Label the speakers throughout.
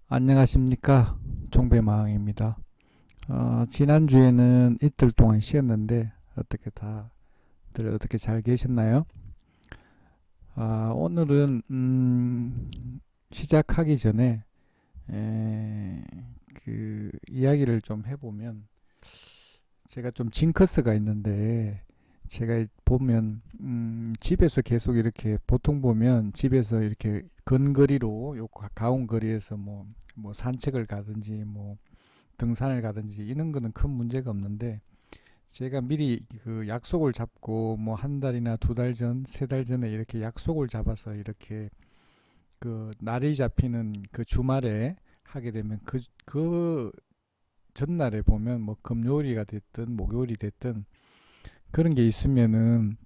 Speaker 1: 안녕하십니까, 종배마왕입니다. 지난주에는 이틀 동안 쉬었는데 다들 어떻게 잘 계셨나요? 오늘은 시작하기 전에 에, 그 이야기를 좀 해보면, 제가 좀 징크스가 있는데, 제가 보면 집에서 계속 이렇게, 보통 보면 집에서 이렇게 근거리로 요 가까운 거리에서 뭐 산책을 가든지 뭐 등산을 가든지 이런 거는 큰 문제가 없는데, 제가 미리 그 약속을 잡고 뭐 한 달이나 두 달 전, 세 달 전에 이렇게 약속을 잡아서 이렇게 그 날이 잡히는 그 주말에 하게 되면 그 전날에 보면 뭐 금요일이가 됐든 목요일이 됐든 그런 게 있으면은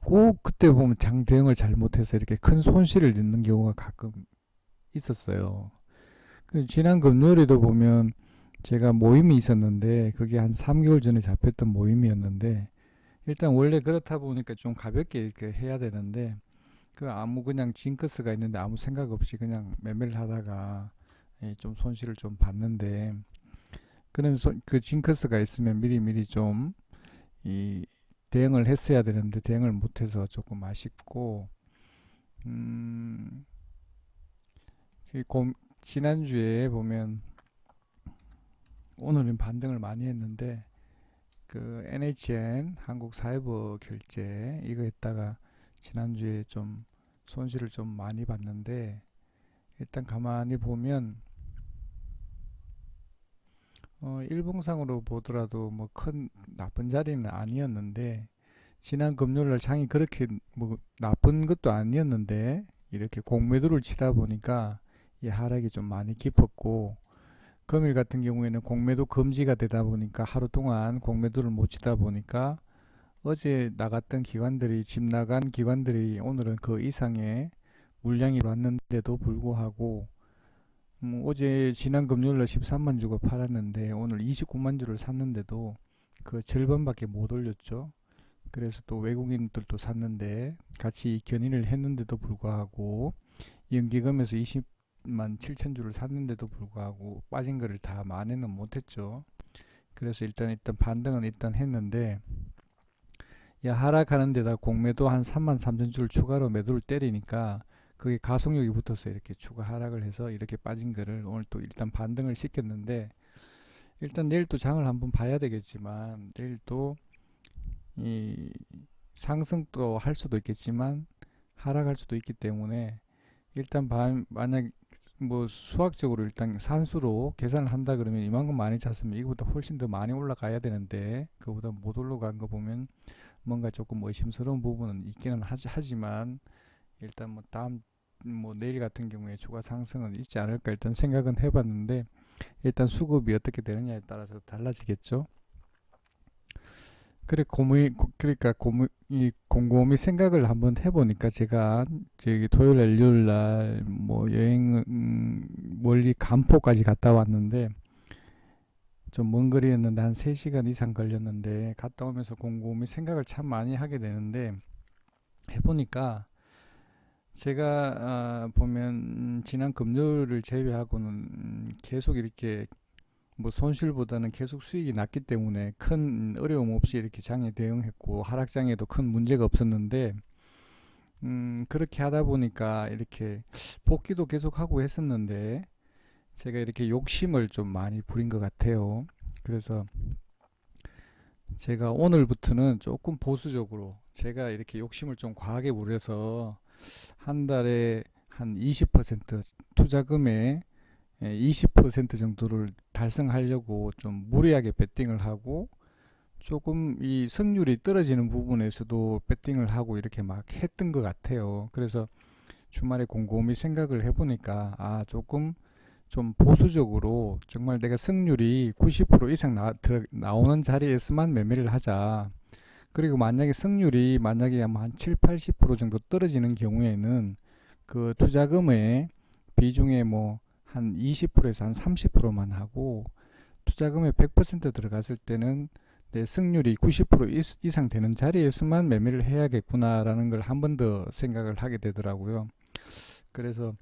Speaker 1: 꼭 그때 보면 장 대응을 잘못해서 이렇게 큰 손실을 입는 경우가 가끔 있었어요. 지난 금요일에도 보면 제가 모임이 있었는데, 그게 한 3개월 전에 잡혔던 모임이었는데, 일단 원래 그렇다 보니까 좀 가볍게 이렇게 해야 되는데, 그냥 징크스가 있는데 아무 생각 없이 그냥 매매를 하다가 좀 손실을 좀 봤는데, 그 징크스가 있으면 미리미리 좀 이 대응을 했어야 되는데 대응을 못해서 조금 아쉽고, 음, 지난주에 보면 오늘은 반등을 많이 했는데, 그 NHN 한국 사이버 결제 이거 했다가 지난주에 좀 손실을 좀 많이 봤는데, 일단 가만히 보면 일봉상으로 보더라도 뭐 큰 나쁜 자리는 아니었는데, 지난 금요일날 장이 그렇게 뭐 나쁜 것도 아니었는데 이렇게 공매도를 치다 보니까 이 하락이 좀 많이 깊었고, 금일 같은 경우에는 공매도 금지가 되다 보니까 하루 동안 공매도를 못 치다 보니까 어제 나갔던 기관들이, 집 나간 기관들이 오늘은 그 이상의 물량이 왔는데도 불구하고, 어제 지난 금요일날 13만 주고 팔았는데 오늘 29만 주를 샀는데도 그 절반밖에 못 올렸죠. 그래서 또 외국인들도 샀는데 같이 견인을 했는데도 불구하고, 연기금에서 20만 7천 주를 샀는데도 불구하고 빠진 거를 다 만회는 못했죠. 그래서 일단 반등은 일단 했는데, 야, 하락하는 데다 공매도 한 3만 3천 주를 추가로 매도를 때리니까 그게 가속력이 붙어서 이렇게 추가 하락을 해서 이렇게 빠진 거를 오늘 또 일단 반등을 시켰는데, 일단 내일 또 장을 한번 봐야 되겠지만, 내일 또 이 상승도 할 수도 있겠지만 하락할 수도 있기 때문에, 일단 만약 뭐 수학적으로 일단 산수로 계산을 한다 그러면 이만큼 많이 찼으면 이거보다 훨씬 더 많이 올라가야 되는데, 그보다 못 올라간 거 보면 뭔가 조금 의심스러운 부분은 있기는 하지만, 일단 뭐 다음 뭐 내일 같은 경우에 추가 상승은 있지 않을까 일단 생각은 해봤는데, 일단 수급이 어떻게 되느냐에 따라서 달라지겠죠. 그러니까 이 곰곰이 생각을 한번 해보니까, 제가 저기 토요일 날 일요일 날 뭐 여행 멀리 간포까지 갔다 왔는데, 좀 먼 거리였는데 한 3시간 이상 걸렸는데, 갔다 오면서 곰곰이 생각을 참 많이 하게 되는데, 해보니까 제가 보면 지난 금요일을 제외하고는 계속 이렇게 뭐 손실보다는 계속 수익이 났기 때문에 큰 어려움 없이 이렇게 장에 대응했고, 하락장에도 큰 문제가 없었는데, 그렇게 하다 보니까 이렇게 복귀도 계속 하고 했었는데, 제가 이렇게 욕심을 좀 많이 부린 것 같아요. 그래서 제가 오늘부터는 조금 보수적으로, 제가 이렇게 욕심을 좀 과하게 부려서 한 달에 한 20% 투자금의 20% 정도를 달성하려고 좀 무리하게 베팅을 하고, 조금 이 승률이 떨어지는 부분에서도 베팅을 하고 이렇게 막 했던 것 같아요. 그래서 주말에 곰곰이 생각을 해보니까, 조금 좀 보수적으로 정말 내가 승률이 90% 이상 나오는 자리에서만 매매를 하자. 그리고 만약에 승률이 만약에 한 7, 80% 정도 떨어지는 경우에는 그 투자금의 비중에 뭐 한 20%에서 한 30%만 하고, 투자금에 100% 들어갔을 때는 내 승률이 90% 이상 되는 자리에서만 매매를 해야겠구나라는 걸 한 번 더 생각을 하게 되더라고요. 그래서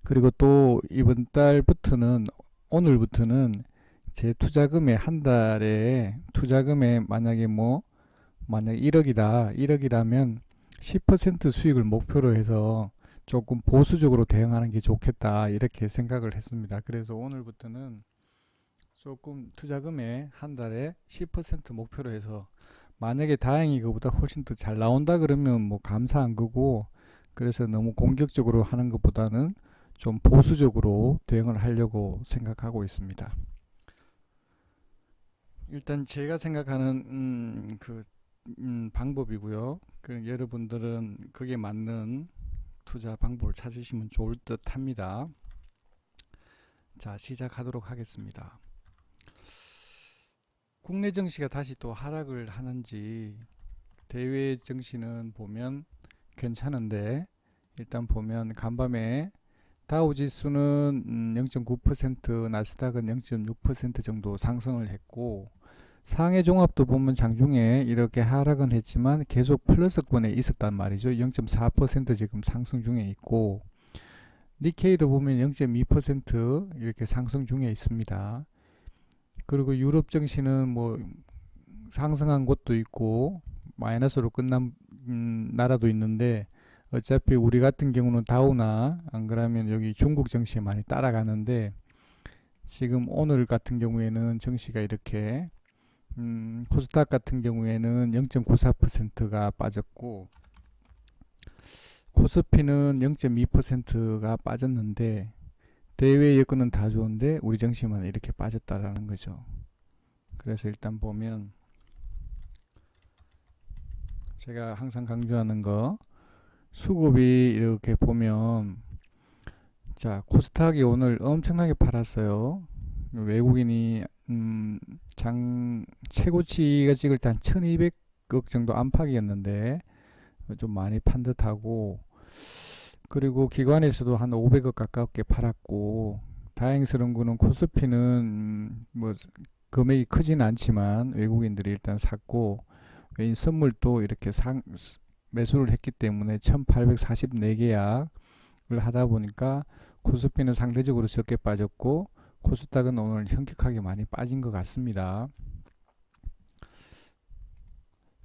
Speaker 1: 그리고 또 이번 달부터는 오늘부터는 제 투자금의 한 달에 투자금에 만약에 1억이다. 1억이라면 10% 수익을 목표로 해서 조금 보수적으로 대응하는 게 좋겠다. 이렇게 생각을 했습니다. 그래서 오늘부터는 조금 투자금의 한 달에 10% 목표로 해서 만약에 다행히 그보다 훨씬 더 잘 나온다 그러면 뭐 감사한 거고, 그래서 너무 공격적으로 하는 것보다는 좀 보수적으로 대응을 하려고 생각하고 있습니다. 일단 제가 생각하는 방법이고요. 여러분들은 그게 맞는 투자 방법을 찾으시면 좋을 듯 합니다. 자, 시작하도록 하겠습니다. 국내 증시가 다시 또 하락을 하는지, 대외 증시는 보면 괜찮은데, 일단 보면 간밤에 다우 지수는 0.9%, 나스닥은 0.6% 정도 상승을 했고, 상해 종합도 보면 장중에 이렇게 하락은 했지만 계속 플러스권에 있었단 말이죠. 0.4% 지금 상승 중에 있고, 니케이도 보면 0.2% 이렇게 상승 중에 있습니다. 그리고 유럽 증시는 뭐 상승한 곳도 있고 마이너스로 끝난 나라도 있는데, 어차피 우리 같은 경우는 다우나 안 그러면 여기 중국 증시에 많이 따라가는데, 지금 오늘 같은 경우에는 증시가 이렇게 코스닥 같은 경우에는 0.94%가 빠졌고, 코스피는 0.2%가 빠졌는데, 대외 여건은 다 좋은데 우리 증시만 이렇게 빠졌다라는 거죠. 그래서 일단 보면 제가 항상 강조하는 거, 수급이 이렇게 보면, 자, 코스닥이 오늘 엄청나게 팔았어요. 외국인이 장 최고치가 찍을 때 한 1200억 정도 안팎이었는데 좀 많이 판 듯하고, 그리고 기관에서도 한 500억 가깝게 팔았고, 다행스러운 거는 코스피는 뭐 금액이 크진 않지만 외국인들이 일단 샀고, 외인 선물도 이렇게 매수를 했기 때문에 1844계약을 하다 보니까 코스피는 상대적으로 적게 빠졌고, 코스닥은 오늘 현격하게 많이 빠진 것 같습니다.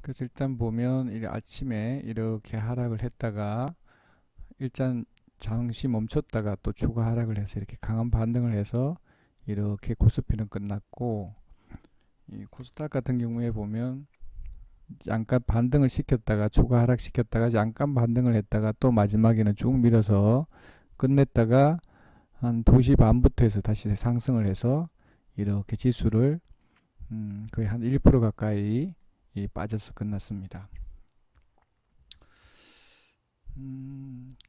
Speaker 1: 그래서 일단 보면 아침에 이렇게 하락을 했다가 일단 잠시 멈췄다가 또 추가 하락을 해서 이렇게 강한 반등을 해서 이렇게 코스피는 끝났고, 이 코스닥 같은 경우에 보면 잠깐 반등을 시켰다가 추가 하락 시켰다가 잠깐 반등을 했다가 또 마지막에는 쭉 밀어서 끝냈다가 한 2시 반부터 해서 다시 상승을 해서 이렇게 지수를 거의 한 1% 가까이 빠져서 끝났습니다.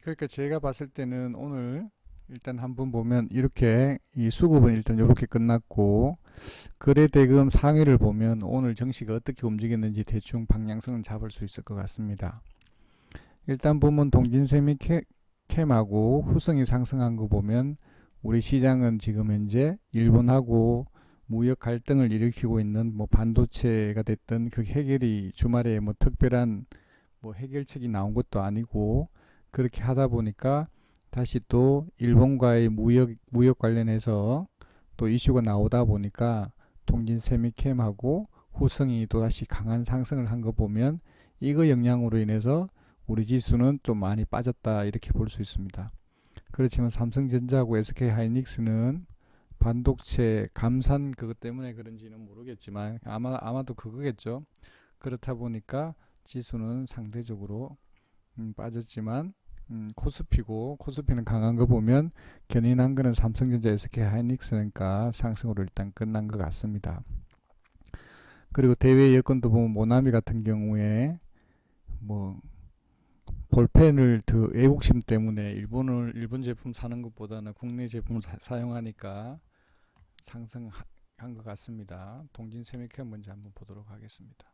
Speaker 1: 그러니까 제가 봤을 때는 오늘 일단 한번 보면 이렇게 이 수급은 일단 이렇게 끝났고, 거래 대금 상위를 보면 오늘 증시가 어떻게 움직였는지 대충 방향성은 잡을 수 있을 것 같습니다. 일단 보면 동진세미 캠하고 후성이 상승한 거 보면 우리 시장은 지금 현재 일본하고 무역 갈등을 일으키고 있는 뭐 반도체가 됐든 그 해결이 주말에 뭐 특별한 뭐 해결책이 나온 것도 아니고, 그렇게 하다 보니까 다시 또 일본과의 무역 관련해서 또 이슈가 나오다 보니까 동진세미캠하고 후성이 또다시 강한 상승을 한 거 보면 이거 영향으로 인해서 우리 지수는 좀 많이 빠졌다 이렇게 볼 수 있습니다. 그렇지만 삼성전자하고 SK하이닉스는 반도체 감산 그것 때문에 그런지는 모르겠지만 아마도 그거겠죠. 그렇다 보니까 지수는 상대적으로 빠졌지만 코스피는 강한 거 보면 견인한 거는 삼성전자, SK하이닉스니까 상승으로 일단 끝난 것 같습니다. 그리고 대외 여건도 보면 모나미 같은 경우에 뭐 볼펜을 더 애국심 때문에 일본 제품 사는 것보다는 국내 제품을 사용하니까 상승한 것 같습니다. 동진세미캠 먼저 한번 보도록 하겠습니다.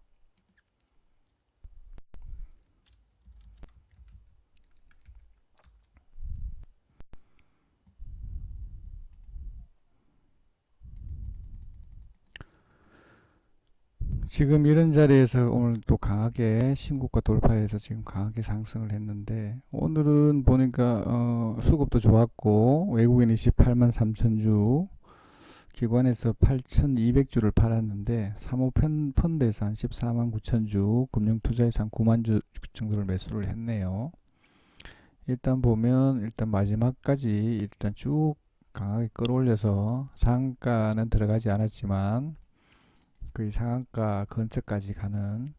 Speaker 1: 지금 이런 자리에서 오늘 또 강하게 신고가 돌파해서 지금 강하게 상승을 했는데, 오늘은 보니까 수급도 좋았고 외국인이 18만 3천 주, 기관에서 8,200주를 팔았는데 사모펀드에서 한 14만 9천 주, 금융투자에서 한 9만 주 정도를 매수를 했네요. 일단 보면 일단 마지막까지 일단 쭉 강하게 끌어올려서 상한가는 들어가지 않았지만 거의 상한가 근처까지 가는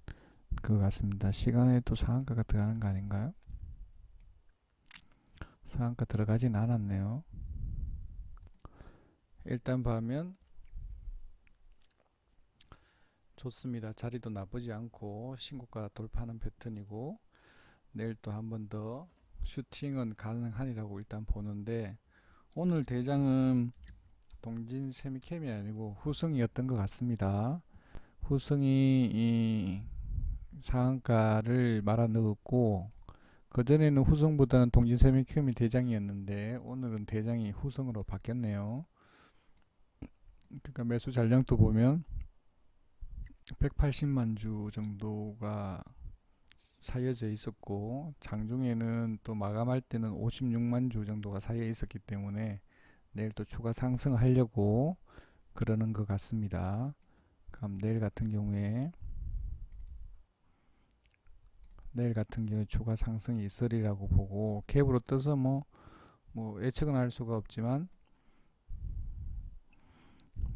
Speaker 1: 것 같습니다. 시간에 또 상한가가 들어가는 거 아닌가요? 상한가 들어가진 않았네요. 일단 보면 좋습니다. 자리도 나쁘지 않고 신고가 돌파하는 패턴이고, 내일 또 한 번 더 슈팅은 가능하리라고 일단 보는데, 오늘 대장은 동진 세미캠이 아니고 후성이었던 것 같습니다. 후성이 이 상한가를 말아 넣었고, 그전에는 후성보다는 동진 세미캠이 대장이었는데 오늘은 대장이 후성으로 바뀌었네요. 그러니까 매수 잔량도 보면 180만 주 정도가 사여져 있었고, 장중에는 또 마감할 때는 56만 주 정도가 사여 있었기 때문에 내일 또 추가 상승하려고 그러는 것 같습니다. 그럼 내일 같은 경우에 추가 상승이 있으리라고 보고, 갭으로 떠서 뭐 예측은 할 수가 없지만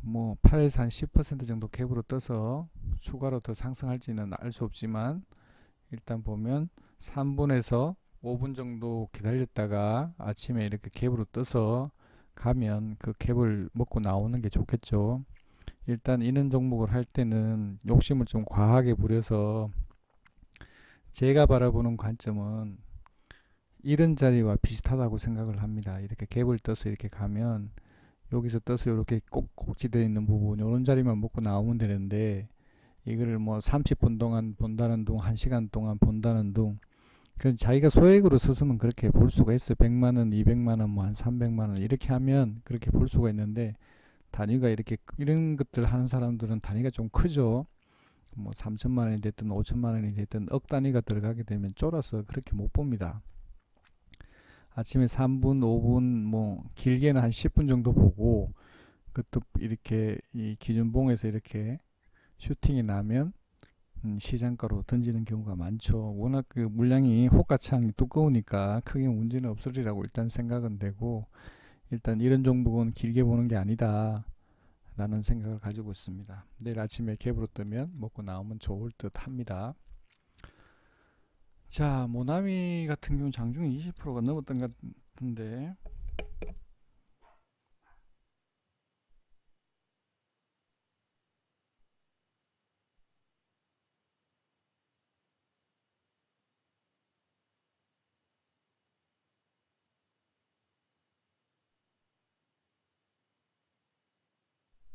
Speaker 1: 뭐 8에서 한 10% 정도 갭으로 떠서 추가로 더 상승할지는 알 수 없지만, 일단 보면 3분에서 5분 정도 기다렸다가 아침에 이렇게 갭으로 떠서 가면 그 갭을 먹고 나오는 게 좋겠죠. 일단 이런 종목을 할 때는 욕심을 좀 과하게 부려서, 제가 바라보는 관점은 이런 자리와 비슷하다고 생각을 합니다. 이렇게 갭을 떠서 이렇게 가면 여기서 떠서 이렇게 꼭지되어 있는 부분, 이런 자리만 먹고 나오면 되는데, 이거를 뭐 30분 동안 본다는 둥, 1시간 동안 본다는 둥, 그래서 자기가 소액으로 썼으면 그렇게 볼 수가 있어요. 100만원, 200만원, 뭐 한 300만원 이렇게 하면 그렇게 볼 수가 있는데, 단위가 이렇게 이런 것들 하는 사람들은 단위가 좀 크죠. 뭐 3천만원이 됐든 5천만원이 됐든 억 단위가 들어가게 되면 쫄아서 그렇게 못 봅니다. 아침에 3분, 5분, 뭐 길게는 한 10분 정도 보고, 그것도 이렇게 이 기준봉에서 이렇게 슈팅이 나면 시장가로 던지는 경우가 많죠. 워낙 그 물량이 호가창이 두꺼우니까 크게 문제는 없으리라고 일단 생각은 되고, 일단 이런 종목은 길게 보는 게 아니다 라는 생각을 가지고 있습니다. 내일 아침에 갭으로 뜨면 먹고 나오면 좋을 듯 합니다. 자, 모나미 같은 경우 장중에 20%가 넘었던 것 같은데,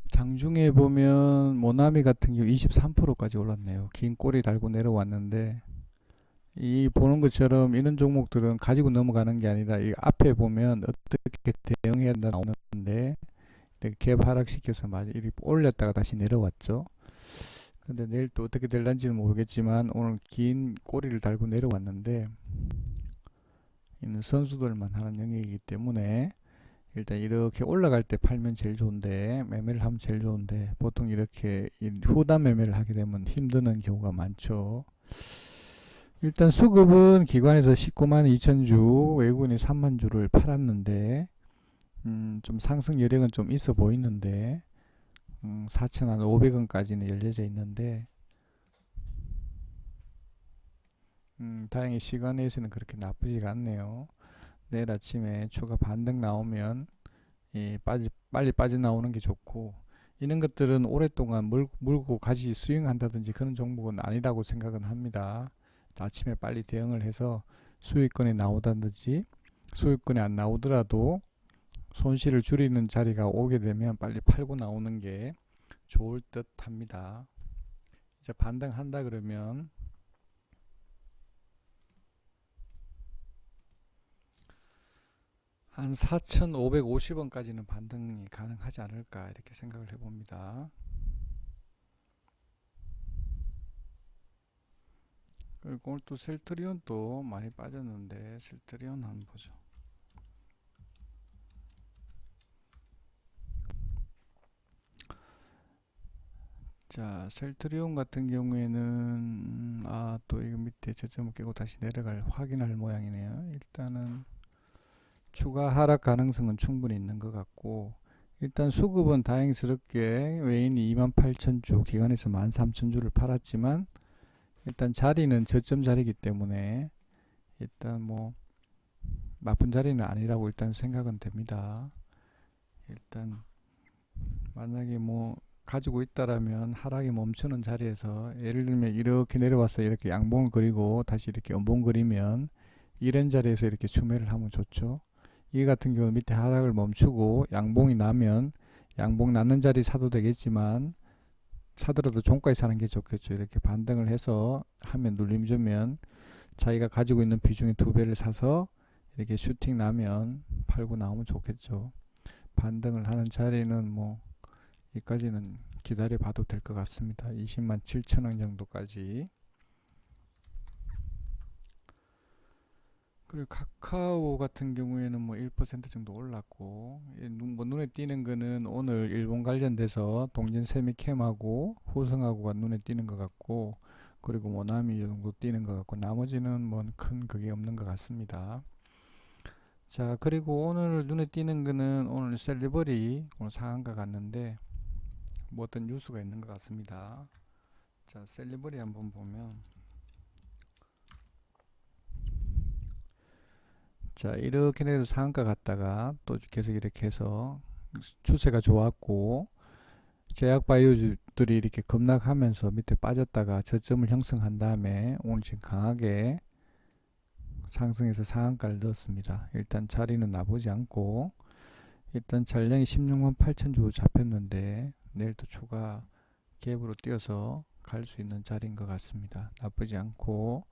Speaker 1: 장중에 보면 모나미 같은 경우 23%까지 올랐네요. 긴 꼬리 달고 내려왔는데, 이 보는 것처럼 이런 종목들은 가지고 넘어가는 게 아니라 이 앞에 보면 어떻게 대응해야 한다 나오는데, 이렇게 갭 하락시켜서 이렇게 올렸다가 다시 내려왔죠. 근데 내일 또 어떻게 될런지는 모르겠지만 오늘 긴 꼬리를 달고 내려왔는데, 이는 선수들만 하는 영역이기 때문에 일단 이렇게 올라갈 때 팔면 제일 좋은데, 매매를 하면 제일 좋은데, 보통 이렇게 후단 매매를 하게 되면 힘드는 경우가 많죠. 일단 수급은 기관에서 19만 2천 주, 외국인이 3만 주를 팔았는데, 좀 상승 여력은 좀 있어 보이는데, 4,500원까지는 열려져 있는데, 다행히 시간에서는 그렇게 나쁘지가 않네요. 내일 아침에 추가 반등 나오면 빨리 빠져나오는 게 좋고, 이런 것들은 오랫동안 물고 가지 스윙한다든지 그런 종목은 아니라고 생각은 합니다. 아침에 빨리 대응을 해서 수익권이 나오다든지, 수익권이 안 나오더라도 손실을 줄이는 자리가 오게 되면 빨리 팔고 나오는 게 좋을 듯 합니다. 이제 반등한다 그러면 한 4,550원까지는 반등이 가능하지 않을까 이렇게 생각을 해봅니다. 그리고 오늘 또 셀트리온 또 많이 빠졌는데 셀트리온 한번 보죠. 자, 셀트리온 같은 경우에는 또 이거 밑에 저점을 깨고 다시 내려갈 확인할 모양이네요. 일단은 추가 하락 가능성은 충분히 있는 것 같고, 일단 수급은 다행스럽게 외인이 28,000주, 기관에서 13,000주를 팔았지만 일단 자리는 저점 자리이기 때문에 일단 뭐 나쁜 자리는 아니라고 일단 생각은 됩니다. 일단 만약에 뭐 가지고 있다라면 하락이 멈추는 자리에서, 예를 들면 이렇게 내려와서 이렇게 양봉을 그리고 다시 이렇게 음봉 그리면 이런 자리에서 이렇게 추매를 하면 좋죠. 이 같은 경우 밑에 하락을 멈추고 양봉이 나면 양봉 나는 자리 사도 되겠지만 사더라도 종가에 사는 게 좋겠죠. 이렇게 반등을 해서 하면 눌림 주면 자기가 가지고 있는 비중의 2배를 사서 이렇게 슈팅 나면 팔고 나오면 좋겠죠. 반등을 하는 자리는 뭐 여기까지는 기다려 봐도 될 것 같습니다. 207,000원 정도까지. 그리고 카카오 같은 경우에는 뭐 1% 정도 올랐고, 뭐 눈에 띄는 거는 오늘 일본 관련돼서 동진 세미캠하고 호성하고가 눈에 띄는 것 같고, 그리고 모나미 정도 띄는 것 같고, 나머지는 뭐 큰 그게 없는 것 같습니다. 자, 그리고 오늘 눈에 띄는 거는 오늘 셀리버리 오늘 상한가 갔는데 뭐 어떤 뉴스가 있는 것 같습니다. 자, 셀리버리 한번 보면, 자, 이렇게 내려서 상한가 갔다가 또 계속 이렇게 해서 추세가 좋았고, 제약바이오주들이 이렇게 급락하면서 밑에 빠졌다가 저점을 형성한 다음에 오늘 지금 강하게 상승해서 상한가를 넣었습니다. 일단 자리는 나보지 않고, 일단 잔량이 16만 8천 주 잡혔는데 내일 또 추가 갭으로 뛰어서 갈 수 있는 자리인 것 같습니다. 나쁘지 않고,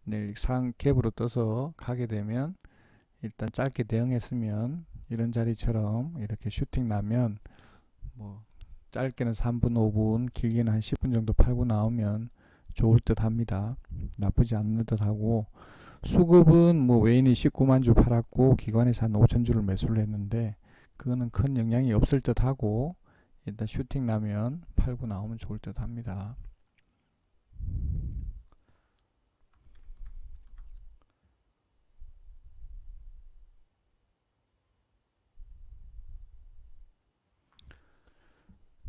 Speaker 1: 내일 상 갭으로 떠서 가게 되면 일단 짧게 대응했으면 이런 자리처럼 이렇게 슈팅 나면 뭐 짧게는 3분 5분 길게는 한 10분 정도 팔고 나오면 좋을 듯 합니다. 나쁘지 않는 듯 하고, 수급은 뭐 외인이 19만 주 팔았고 기관에서 한 5천 주를 매수를 했는데 그거는 큰 영향이 없을 듯 하고, 일단 슈팅 나면 팔고 나오면 좋을 듯 합니다.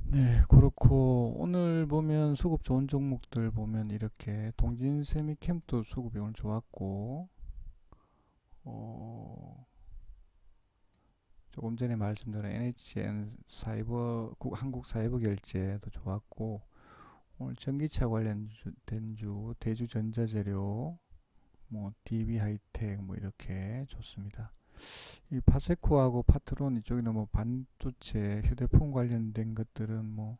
Speaker 1: 네, 그렇고 오늘 보면 수급 좋은 종목들 보면 이렇게 동진 세미캠도 수급이 오늘 좋았고, 어, 조금 전에 말씀드린 NHN 사이버 한국 사이버 결제도 좋았고, 오늘 전기차 관련된 주 대주전자재료, 뭐 DB 하이텍 뭐 이렇게 좋습니다. 이 파세코하고 파트론 이쪽에는 뭐 반도체 휴대폰 관련된 것들은 뭐,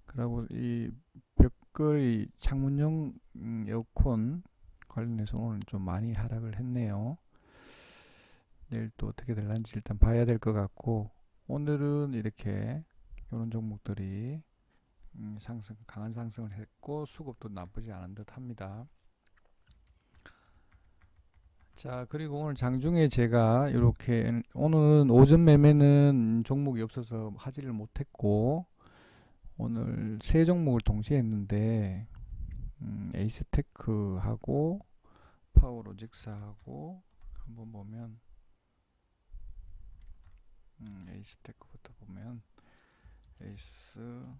Speaker 1: 그리고 이 벽걸이 창문용 에어컨 관련해서 오늘 좀 많이 하락을 했네요. 내일 또 어떻게 될런지 일단 봐야 될 것 같고, 오늘은 이렇게 이런 종목들이 강한 상승을 했고 수급도 나쁘지 않은 듯 합니다. 자, 그리고 오늘 장중에 제가 이렇게, 오늘은 오전 매매는 종목이 없어서 하지를 못했고 오늘 세 종목을 동시에 했는데, 에이스테크하고 파워로직스하고 한번 보면, 에이스테크부터 보면, 에이스테크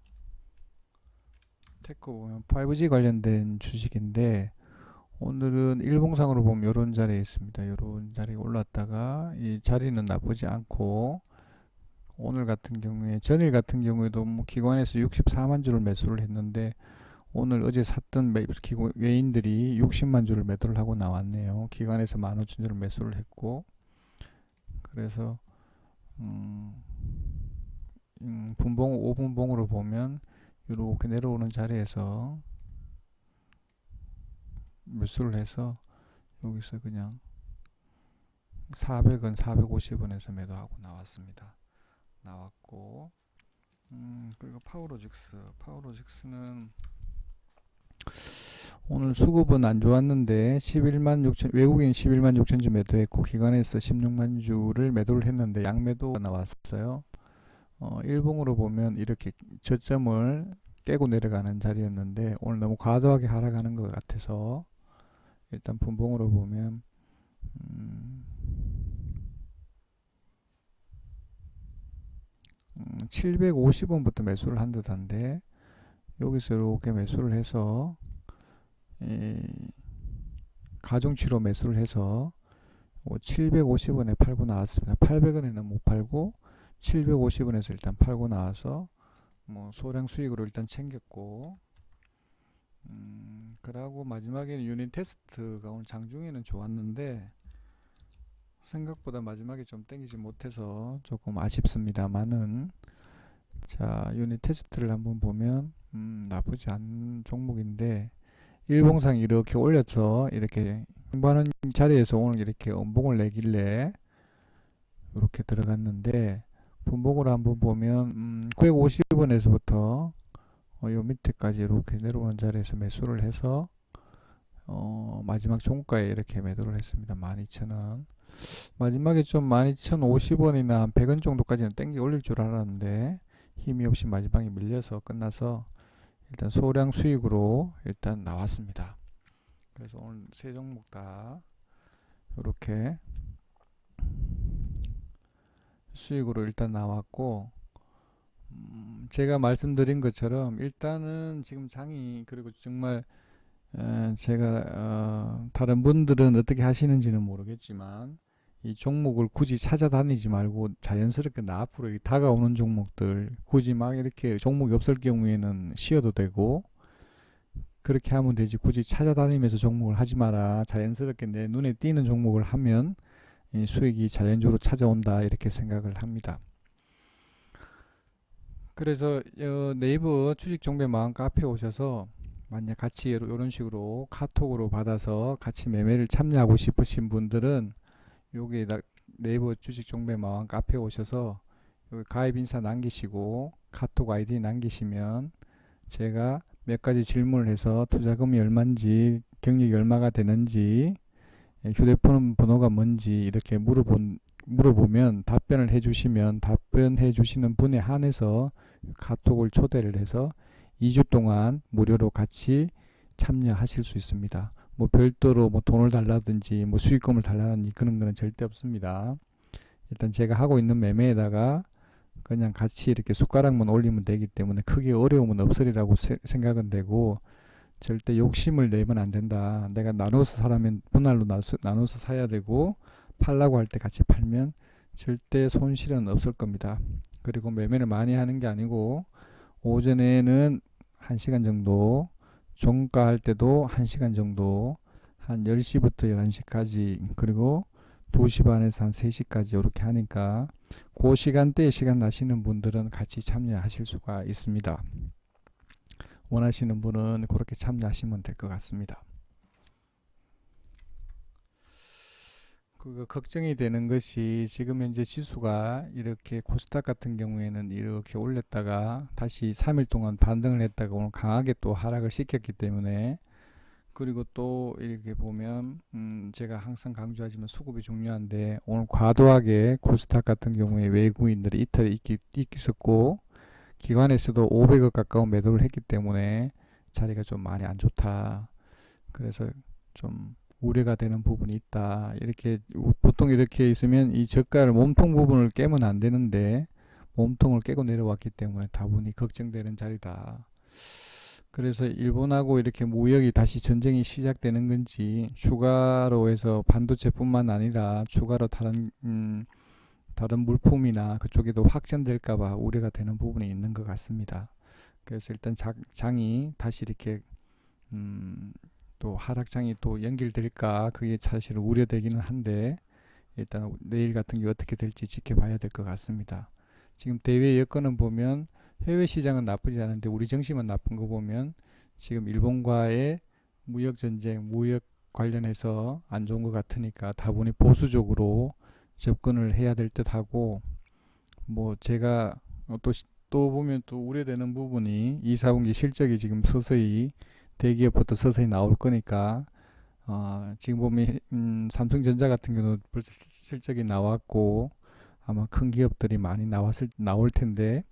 Speaker 1: 보면 5G 관련된 주식인데 오늘은 일봉상으로 보면 이런 자리에 있습니다. 이런 자리에 올랐다가 이 자리는 나쁘지 않고, 오늘 같은 경우에 전일 같은 경우에도 뭐 기관에서 64만 주를 매수를 했는데 오늘 어제 샀던 외인들이 60만 주를 매도를 하고 나왔네요. 기관에서 15,000주를 매수를 했고, 그래서 분봉 5분봉으로 보면 이렇게 내려오는 자리에서 매수를 해서 여기서 그냥 400원 450원에서 매도하고 나왔습니다. 나왔고, 그리고 파워로직스는 오늘 수급은 안 좋았는데 11만 6천, 외국인 11만 6천 주 매도했고 기관에서 16만 주를 매도를 했는데 양매도가 나왔어요. 일봉으로 보면 이렇게 저점을 깨고 내려가는 자리였는데 오늘 너무 과도하게 하락하는 것 같아서 일단 분봉으로 보면 750원부터 매수를 한 듯한데 여기서 이렇게 매수를 해서 가중치로 매수를 해서 750원에 팔고 나왔습니다. 800원에는 못 팔고 750원에서 일단 팔고 나와서 뭐 소량 수익으로 일단 챙겼고, 그러고 마지막에는 유닛 테스트가 오늘 장중에는 좋았는데 생각보다 마지막에 좀 땡기지 못해서 조금 아쉽습니다만은, 자 유닛 테스트를 한번 보면 나쁘지 않은 종목인데 일봉상 이렇게 올려서 이렇게 공부하는 자리에서 오늘 이렇게 음봉을 내길래 이렇게 들어갔는데 분봉으로 한번 보면 950원에서부터 요 밑에까지 이렇게 내려오는 자리에서 매수를 해서 마지막 종가에 이렇게 매도를 했습니다. 12,000원. 마지막에 좀 12,050원이나 한 100원 정도까지는 땡겨 올릴 줄 알았는데 힘이 없이 마지막에 밀려서 끝나서 일단 소량 수익으로 일단 나왔습니다. 그래서 오늘 세 종목 다 이렇게 수익으로 일단 나왔고, 제가 말씀드린 것처럼 일단은 지금 장이, 그리고 정말 제가 다른 분들은 어떻게 하시는지는 모르겠지만 이 종목을 굳이 찾아다니지 말고 자연스럽게 나 앞으로 다가오는 종목들, 굳이 막 이렇게 종목이 없을 경우에는 쉬어도 되고 그렇게 하면 되지, 굳이 찾아다니면서 종목을 하지 마라. 자연스럽게 내 눈에 띄는 종목을 하면 이 수익이 자연적으로 찾아온다, 이렇게 생각을 합니다. 그래서 네이버 주식 정배 마음 카페에 오셔서 만약 같이 이런 식으로 카톡으로 받아서 같이 매매를 참여하고 싶으신 분들은 여기 네이버 주식 정배 마음 카페에 오셔서 여기 가입 인사 남기시고 카톡 아이디 남기시면 제가 몇 가지 질문을 해서 투자금이 얼마인지, 경력이 얼마가 되는지, 휴대폰 번호가 뭔지 이렇게 물어보면 답변을 해주시면 답변해 주시는 분에 한해서 카톡을 초대를 해서 2주 동안 무료로 같이 참여하실 수 있습니다. 뭐 별도로 뭐 돈을 달라든지 뭐 수익금을 달라든지 그런 거는 절대 없습니다. 일단 제가 하고 있는 매매에다가 그냥 같이 이렇게 숟가락만 올리면 되기 때문에 크게 어려움은 없으리라고 생각은 되고, 절대 욕심을 내면 안 된다. 내가 나눠서 사라면 분할로 나눠서 사야 되고 팔라고 할 때 같이 팔면 절대 손실은 없을 겁니다. 그리고 매매를 많이 하는 게 아니고 오전에는 1시간 정도, 종가 할 때도 1시간 정도, 한 10시부터 11시까지, 그리고 2시 반에서 한 3시까지 이렇게 하니까 그 시간대에 시간 나시는 분들은 같이 참여하실 수가 있습니다. 원하시는 분은 그렇게 참여하시면 될 것 같습니다. 그 걱정이 되는 것이 지금 현재 지수가 이렇게 코스닥 같은 경우에는 이렇게 올렸다가 다시 3일 동안 반등을 했다가 오늘 강하게 또 하락을 시켰기 때문에, 그리고 또 이렇게 보면 제가 항상 강조하지만 수급이 중요한데 오늘 과도하게 코스닥 같은 경우에 외국인들이 이탈이 있었고 기관에서도 500억 가까운 매도를 했기 때문에 자리가 좀 많이 안 좋다. 그래서 좀 우려가 되는 부분이 있다. 이렇게 보통 이렇게 있으면 이 저가를 몸통 부분을 깨면 안 되는데 몸통을 깨고 내려왔기 때문에 다분히 걱정되는 자리다. 그래서 일본하고 이렇게 무역이 다시 전쟁이 시작되는 건지, 추가로 해서 반도체뿐만 아니라 추가로 다른 물품이나 그쪽에도 확전될까봐 우려가 되는 부분이 있는 것 같습니다. 그래서 일단 장이 다시 이렇게 또 하락장이 또 연결될까, 그게 사실 우려되기는 한데 일단 내일 같은 게 어떻게 될지 지켜봐야 될 것 같습니다. 지금 대외 여건은 보면 해외 시장은 나쁘지 않은데 우리 증시만 나쁜 거 보면 지금 일본과의 무역 전쟁, 무역 관련해서 안 좋은 것 같으니까 다분히 보수적으로 접근을 해야 될 듯하고, 뭐 제가 또 보면 또 우려되는 부분이 2, 4분기 실적이 지금 서서히 대기업부터 서서히 나올 거니까 지금 보면 삼성전자 같은 경우는 벌써 실적이 나왔고 아마 큰 기업들이 많이 나올 텐데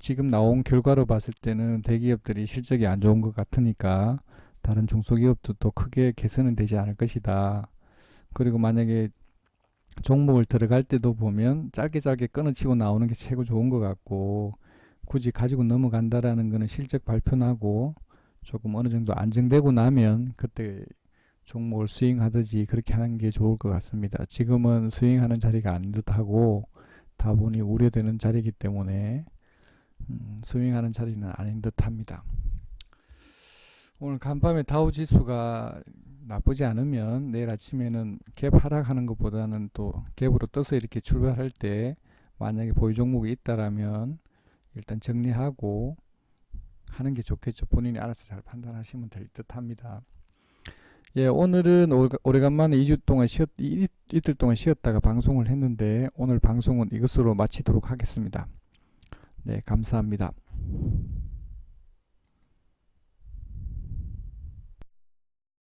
Speaker 1: 지금 나온 결과로 봤을 때는 대기업들이 실적이 안 좋은 것 같으니까 다른 중소기업도 또 크게 개선은 되지 않을 것이다. 그리고 만약에 종목을 들어갈 때도 보면 짧게 끊어치고 나오는 게 최고 좋은 것 같고 굳이 가지고 넘어간다라는 거는 실적 발표나고 조금 어느 정도 안정되고 나면 그때 종목을 스윙하듯이 그렇게 하는 게 좋을 것 같습니다. 지금은 스윙하는 자리가 아닌 듯하고 다분히 우려되는 자리이기 때문에 스윙하는 자리는 아닌 듯합니다. 오늘 간밤에 다우 지수가 나쁘지 않으면 내일 아침에는 갭 하락하는 것보다는 또 갭으로 떠서 이렇게 출발할 때 만약에 보유 종목이 있다라면 일단 정리하고 하는 게 좋겠죠. 본인이 알아서 잘 판단하시면 될 듯합니다. 예, 오늘은 오래간만에 2주 동안 이틀 동안 쉬었다가 방송을 했는데 오늘 방송은 이것으로 마치도록 하겠습니다. 네, 감사합니다.